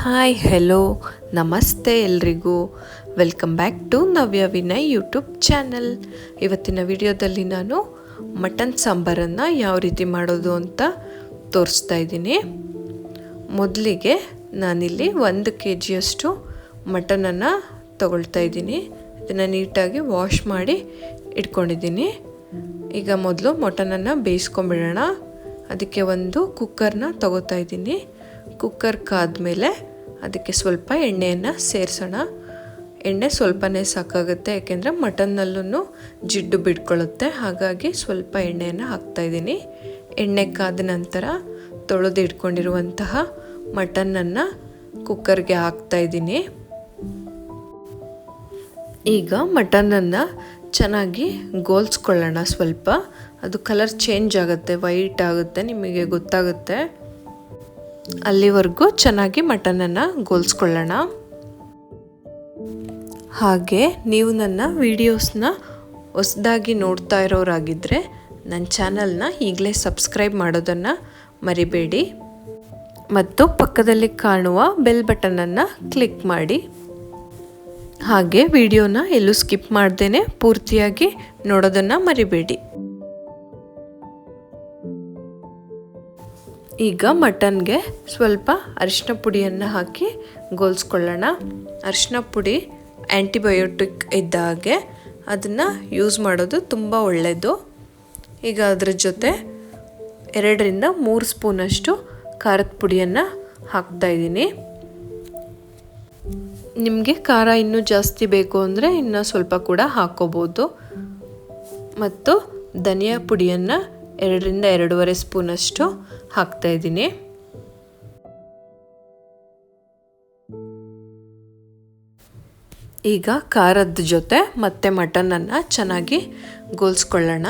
Hi hello ನಮಸ್ತೆ ಎಲ್ರಿಗೂ. Welcome back to Navya Vinay YouTube channel. ಇವತ್ತಿನ ವಿಡಿಯೋದಲ್ಲಿ ನಾನು ಮಟನ್ ಸಾಂಬಾರನ್ನು ಯಾವ ರೀತಿ ಮಾಡೋದು ಅಂತ ತೋರಿಸ್ತಾ ಇದ್ದೀನಿ. ಮೊದಲಿಗೆ ನಾನಿಲ್ಲಿ 1 kg ಮಟನನ್ನು ತಗೊಳ್ತಾ ಇದ್ದೀನಿ. ಇದನ್ನು ನೀಟಾಗಿ ವಾಶ್ ಮಾಡಿ ಇಟ್ಕೊಂಡಿದ್ದೀನಿ. ಈಗ ಮೊದಲು ಮಟನನ್ನು ಬೇಯಿಸ್ಕೊಂಬಿಡೋಣ. ಅದಕ್ಕೆ ಒಂದು ಕುಕ್ಕರ್ನ ತಗೋತಾ ಇದ್ದೀನಿ. ಕುಕ್ಕರ್ ಕಾದ್ಮೇಲೆ ಅದಕ್ಕೆ ಸ್ವಲ್ಪ ಎಣ್ಣೆಯನ್ನು ಸೇರಿಸೋಣ. ಎಣ್ಣೆ ಸ್ವಲ್ಪನೇ ಸಾಕಾಗುತ್ತೆ, ಯಾಕೆಂದರೆ ಮಟನ್ನಲ್ಲೂ ಜಿಡ್ಡು ಬಿಡ್ಕೊಳ್ಳುತ್ತೆ. ಹಾಗಾಗಿ ಸ್ವಲ್ಪ ಎಣ್ಣೆಯನ್ನು ಹಾಕ್ತಾಯಿದ್ದೀನಿ. ಎಣ್ಣೆ ಕಾದ ನಂತರ ತೊಳೆದು ಇಟ್ಕೊಂಡಿರುವಂತಹ ಮಟನನ್ನು ಕುಕ್ಕರ್ಗೆ ಹಾಕ್ತಾಯಿದ್ದೀನಿ. ಈಗ ಮಟನನ್ನು ಚೆನ್ನಾಗಿ ಗೋಲ್ಸ್ಕೊಳ್ಳೋಣ. ಸ್ವಲ್ಪ ಅದು ಕಲರ್ ಚೇಂಜ್ ಆಗುತ್ತೆ, ವೈಟ್ ಆಗುತ್ತೆ, ನಿಮಗೆ ಗೊತ್ತಾಗುತ್ತೆ. ಅಲ್ಲಿವರೆಗೂ ಚೆನ್ನಾಗಿ ಮಟನನ್ನು ಗೋಲ್ಸ್ಕೊಳ್ಳೋಣ. ಹಾಗೆ ನೀವು ನನ್ನ ವಿಡಿಯೋಸ್ನ ಹೊಸದಾಗಿ ನೋಡ್ತಾ ಇರೋರಾಗಿದ್ದರೆ ನನ್ನ ಚಾನಲ್ನ ಈಗಲೇ ಸಬ್ಸ್ಕ್ರೈಬ್ ಮಾಡೋದನ್ನು ಮರಿಬೇಡಿ ಮತ್ತು ಪಕ್ಕದಲ್ಲಿ ಕಾಣುವ ಬೆಲ್ ಬಟನನ್ನು ಕ್ಲಿಕ್ ಮಾಡಿ. ಹಾಗೆ ವಿಡಿಯೋನ ಎಲ್ಲೂ ಸ್ಕಿಪ್ ಮಾಡ್ದೇನೆ ಪೂರ್ತಿಯಾಗಿ ನೋಡೋದನ್ನು ಮರಿಬೇಡಿ. ಈಗ ಮಟನ್ಗೆ ಸ್ವಲ್ಪ ಅರಿಶಿನ ಪುಡಿಯನ್ನು ಹಾಕಿ ಗೋಲ್ಸ್ಕೊಳ್ಳೋಣ. ಅರಿಶಿನ ಪುಡಿ ಆ್ಯಂಟಿಬಯೋಟಿಕ್ ಇದ್ದ ಹಾಗೆ ಅದನ್ನು ಯೂಸ್ ಮಾಡೋದು ತುಂಬ ಒಳ್ಳೆಯದು. ಈಗ ಅದರ ಜೊತೆ 2ರಿಂದ 3 ಸ್ಪೂನಷ್ಟು ಖಾರದ ಪುಡಿಯನ್ನು ಹಾಕ್ತಾಯಿದ್ದೀನಿ. ನಿಮಗೆ ಖಾರ ಇನ್ನೂ ಜಾಸ್ತಿ ಬೇಕು ಅಂದರೆ ಇನ್ನೂ ಸ್ವಲ್ಪ ಕೂಡ ಹಾಕ್ಕೋಬೋದು. ಮತ್ತು ಧನಿಯಾ ಪುಡಿಯನ್ನು 2ರಿಂದ 2.5 ಸ್ಪೂನಷ್ಟು ಹಾಕ್ತಾಯಿದ್ದೀನಿ. ಈಗ ಖಾರದ ಜೊತೆ ಮತ್ತೆ ಮಟನನ್ನು ಚೆನ್ನಾಗಿ ಗೋಲ್ಸ್ಕೊಳ್ಳೋಣ.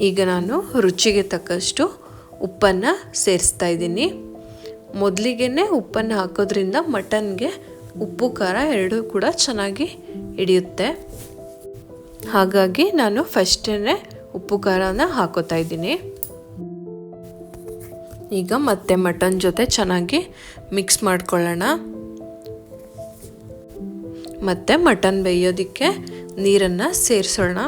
ಈಗ ನಾನು ರುಚಿಗೆ ತಕ್ಕಷ್ಟು ಉಪ್ಪನ್ನು ಸೇರಿಸ್ತಾ ಇದ್ದೀನಿ. ಮೊದಲಿಗೆ ಉಪ್ಪನ್ನು ಹಾಕೋದ್ರಿಂದ ಮಟನ್ಗೆ ಉಪ್ಪು ಖಾರ ಎರಡೂ ಕೂಡ ಚೆನ್ನಾಗಿ ಹಿಡಿಯುತ್ತೆ. ಹಾಗಾಗಿ ನಾನು ಫಸ್ಟೇ ಉಪ್ಪು ಖಾರನ ಹಾಕೋತಾ ಇದ್ದೀನಿ. ಈಗ ಮತ್ತೆ ಮಟನ್ ಜೊತೆ ಚೆನ್ನಾಗಿ ಮಿಕ್ಸ್ ಮಾಡ್ಕೊಳ್ಳೋಣ. ಮತ್ತು ಮಟನ್ ಬೇಯೋದಕ್ಕೆ ನೀರನ್ನು ಸೇರಿಸೋಣ.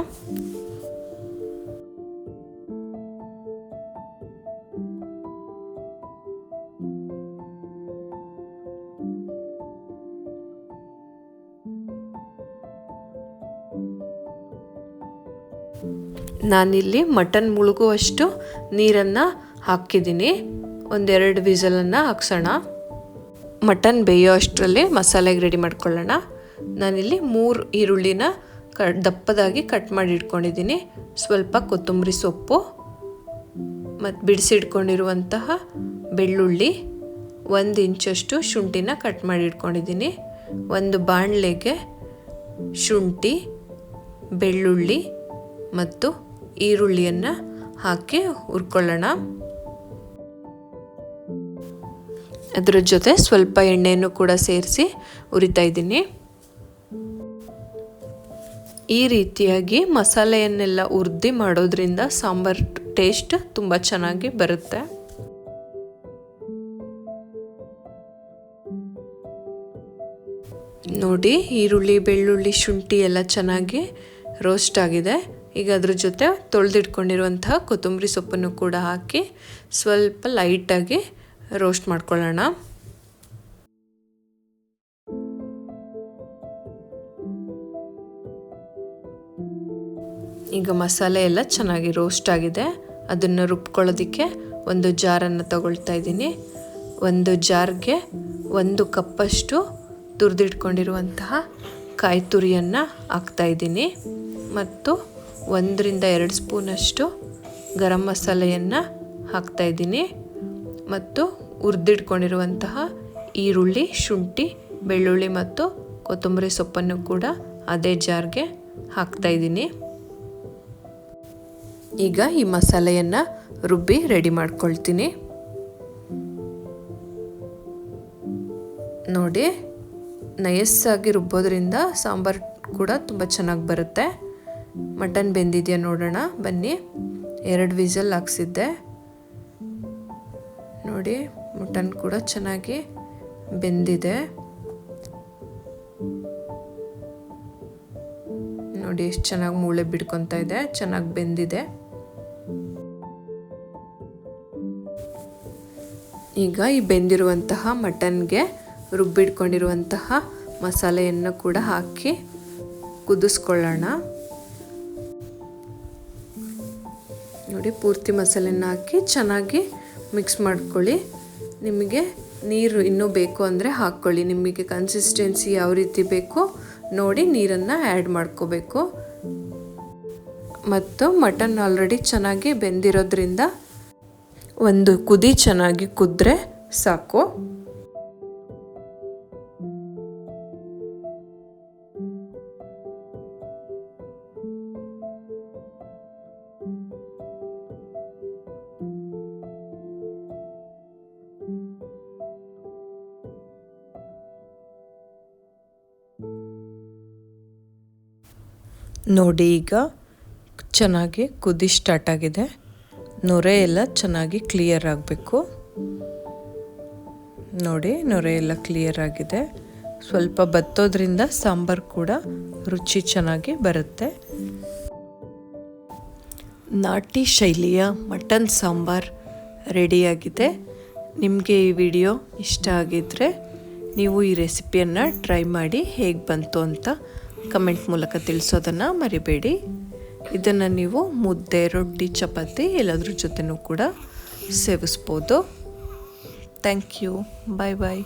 ನಾನಿಲ್ಲಿ ಮಟನ್ ಮುಳುಗುವಷ್ಟು ನೀರನ್ನು ಹಾಕಿದ್ದೀನಿ. 1-2 ವಿಸಲನ್ನು ಹಾಕ್ಸೋಣ. ಮಟನ್ ಬೇಯೋ ಅಷ್ಟರಲ್ಲಿ ಮಸಾಲೆಗೆ ರೆಡಿ ಮಾಡ್ಕೊಳ್ಳೋಣ. ನಾನಿಲ್ಲಿ 3 ಈರುಳ್ಳಿನ ದಪ್ಪದಾಗಿ ಕಟ್ ಮಾಡಿ ಇಟ್ಕೊಂಡಿದ್ದೀನಿ. ಸ್ವಲ್ಪ ಕೊತ್ತಂಬರಿ ಸೊಪ್ಪು ಮತ್ತು ಬಿಡಿಸಿಟ್ಕೊಂಡಿರುವಂತಹ ಬೆಳ್ಳುಳ್ಳಿ, 1 ಇಂಚಷ್ಟು ಶುಂಠಿನ ಕಟ್ ಮಾಡಿ ಇಟ್ಕೊಂಡಿದ್ದೀನಿ. ಒಂದು ಬಾಣಲೆಗೆ ಶುಂಠಿ, ಬೆಳ್ಳುಳ್ಳಿ ಮತ್ತು ಈರುಳ್ಳಿಯನ್ನು ಹಾಕಿ ಹುರ್ಕೊಳ್ಳೋಣ. ಅದರ ಜೊತೆ ಸ್ವಲ್ಪ ಎಣ್ಣೆಯನ್ನು ಕೂಡ ಸೇರಿಸಿ ಹುರಿತಾ ಇದ್ದೀನಿ. ಈ ರೀತಿಯಾಗಿ ಮಸಾಲೆಯನ್ನೆಲ್ಲ ಹುರಿದು ಮಾಡೋದ್ರಿಂದ ಸಾಂಬಾರ್ ಟೇಸ್ಟ್ ತುಂಬ ಚೆನ್ನಾಗಿ ಬರುತ್ತೆ. ನೋಡಿ, ಈರುಳ್ಳಿ, ಬೆಳ್ಳುಳ್ಳಿ, ಶುಂಠಿ ಎಲ್ಲ ಚೆನ್ನಾಗಿ ರೋಸ್ಟ್ ಆಗಿದೆ. ಈಗ ಅದ್ರ ಜೊತೆ ತೊಳೆದಿಟ್ಕೊಂಡಿರುವಂತಹ ಕೊತ್ತಂಬರಿ ಸೊಪ್ಪನ್ನು ಕೂಡ ಹಾಕಿ ಸ್ವಲ್ಪ ಲೈಟಾಗಿ ರೋಸ್ಟ್ ಮಾಡ್ಕೊಳ್ಳೋಣ. ಈಗ ಮಸಾಲೆ ಎಲ್ಲ ಚೆನ್ನಾಗಿ ರೋಸ್ಟ್ ಆಗಿದೆ. ಅದನ್ನು ರುಬ್ಕೊಳ್ಳೋದಕ್ಕೆ ಒಂದು ಜಾರನ್ನು ತಗೊಳ್ತಾ ಇದ್ದೀನಿ. ಒಂದು ಜಾರ್ಗೆ 1 ಕಪ್ಪಷ್ಟು ತುರಿದಿಟ್ಕೊಂಡಿರುವಂತಹ ಕಾಯಿ ತುರಿಯನ್ನು ಹಾಕ್ತಾಯಿದ್ದೀನಿ. ಮತ್ತು 1ರಿಂದ 2 ಸ್ಪೂನಷ್ಟು ಗರಂ ಮಸಾಲೆಯನ್ನು ಹಾಕ್ತಾಯಿದ್ದೀನಿ. ಮತ್ತು ಹುರಿದಿಟ್ಕೊಂಡಿರುವಂತಹ ಈರುಳ್ಳಿ, ಶುಂಠಿ, ಬೆಳ್ಳುಳ್ಳಿ ಮತ್ತು ಕೊತ್ತಂಬರಿ ಸೊಪ್ಪನ್ನು ಕೂಡ ಅದೇ ಜಾರ್ಗೆ ಹಾಕ್ತಾಯಿದ್ದೀನಿ. ಈಗ ಈ ಮಸಾಲೆಯನ್ನು ರುಬ್ಬಿ ರೆಡಿ ಮಾಡ್ಕೊಳ್ತೀನಿ. ನೋಡಿ, ನಯಸ್ಸಾಗಿ ರುಬ್ಬೋದ್ರಿಂದ ಸಾಂಬಾರು ಕೂಡ ತುಂಬ ಚೆನ್ನಾಗಿ ಬರುತ್ತೆ. ಮಟನ್ ಬೆಂದಿದೆಯಾ ನೋಡೋಣ ಬನ್ನಿ. 2 ವಿಸಲ್ ಹಾಕ್ಸಿದ್ದೆ ನೋಡಿ. ಮಟನ್ ಕೂಡ ಚೆನ್ನಾಗಿ ಬೆಂದಿದೆ ನೋಡಿ. ಎಷ್ಟು ಚೆನ್ನಾಗಿ ಮೂಳೆ ಬಿಡ್ಕೊತಾ ಇದೆ, ಚೆನ್ನಾಗಿ ಬೆಂದಿದೆ. ಈಗ ಈ ಬೆಂದಿರುವಂತಹ ಮಟನ್ಗೆ ರುಬ್ಬಿಟ್ಕೊಂಡಿರುವಂತಹ ಮಸಾಲೆಯನ್ನು ಕೂಡ ಹಾಕಿ ಕುದಿಸ್ಕೊಳ್ಳೋಣ ನೋಡಿ. ಪೂರ್ತಿ ಮಸಾಲೆನ ಹಾಕಿ ಚೆನ್ನಾಗಿ ಮಿಕ್ಸ್ ಮಾಡ್ಕೊಳ್ಳಿ. ನಿಮಗೆ ನೀರು ಇನ್ನೂ ಬೇಕು ಅಂದರೆ ಹಾಕ್ಕೊಳ್ಳಿ. ನಿಮಗೆ ಕನ್ಸಿಸ್ಟೆನ್ಸಿ ಯಾವ ರೀತಿ ಬೇಕೋ ನೋಡಿ ನೀರನ್ನು ಆ್ಯಡ್ ಮಾಡ್ಕೋಬೇಕು. ಮತ್ತು ಮಟನ್ ಆಲ್ರೆಡಿ ಚೆನ್ನಾಗಿ ಬೆಂದಿರೋದ್ರಿಂದ ಒಂದು ಕುದಿ ಚೆನ್ನಾಗಿ ಕುದ್ರೆ ಸಾಕು. ನೋಡಿ ಈಗ ಚೆನ್ನಾಗಿ ಕುದಿ ಸ್ಟಾರ್ಟ್ ಆಗಿದೆ. ನೊರೆ ಎಲ್ಲ ಚೆನ್ನಾಗಿ ಕ್ಲಿಯರ್ ಆಗಬೇಕು ನೋಡಿ. ನೊರೆ ಎಲ್ಲ ಕ್ಲಿಯರ್ ಆಗಿದೆ. ಸ್ವಲ್ಪ ಬತ್ತೋದ್ರಿಂದ ಸಾಂಬಾರು ಕೂಡ ರುಚಿ ಚೆನ್ನಾಗಿ ಬರುತ್ತೆ. ನಾಟಿ ಶೈಲಿಯ ಮಟನ್ ಸಾಂಬಾರು ರೆಡಿಯಾಗಿದೆ. ನಿಮಗೆ ಈ ವಿಡಿಯೋ ಇಷ್ಟ ಆಗಿದ್ದರೆ ನೀವು ಈ ರೆಸಿಪಿಯನ್ನು ಟ್ರೈ ಮಾಡಿ ಹೇಗೆ ಬಂತು ಅಂತ ಕಮೆಂಟ್ ಮೂಲಕ ತಿಳಿಸೋದನ್ನು ಮರಿಬೇಡಿ. ಇದನ್ನು ನೀವು ಮುದ್ದೆ, ರೊಟ್ಟಿ, ಚಪಾತಿ ಎಲ್ಲದ್ರ ಜೊತೆನೂ ಕೂಡ ಸೇವಿಸ್ಬೋದು. Thank you. Bye bye.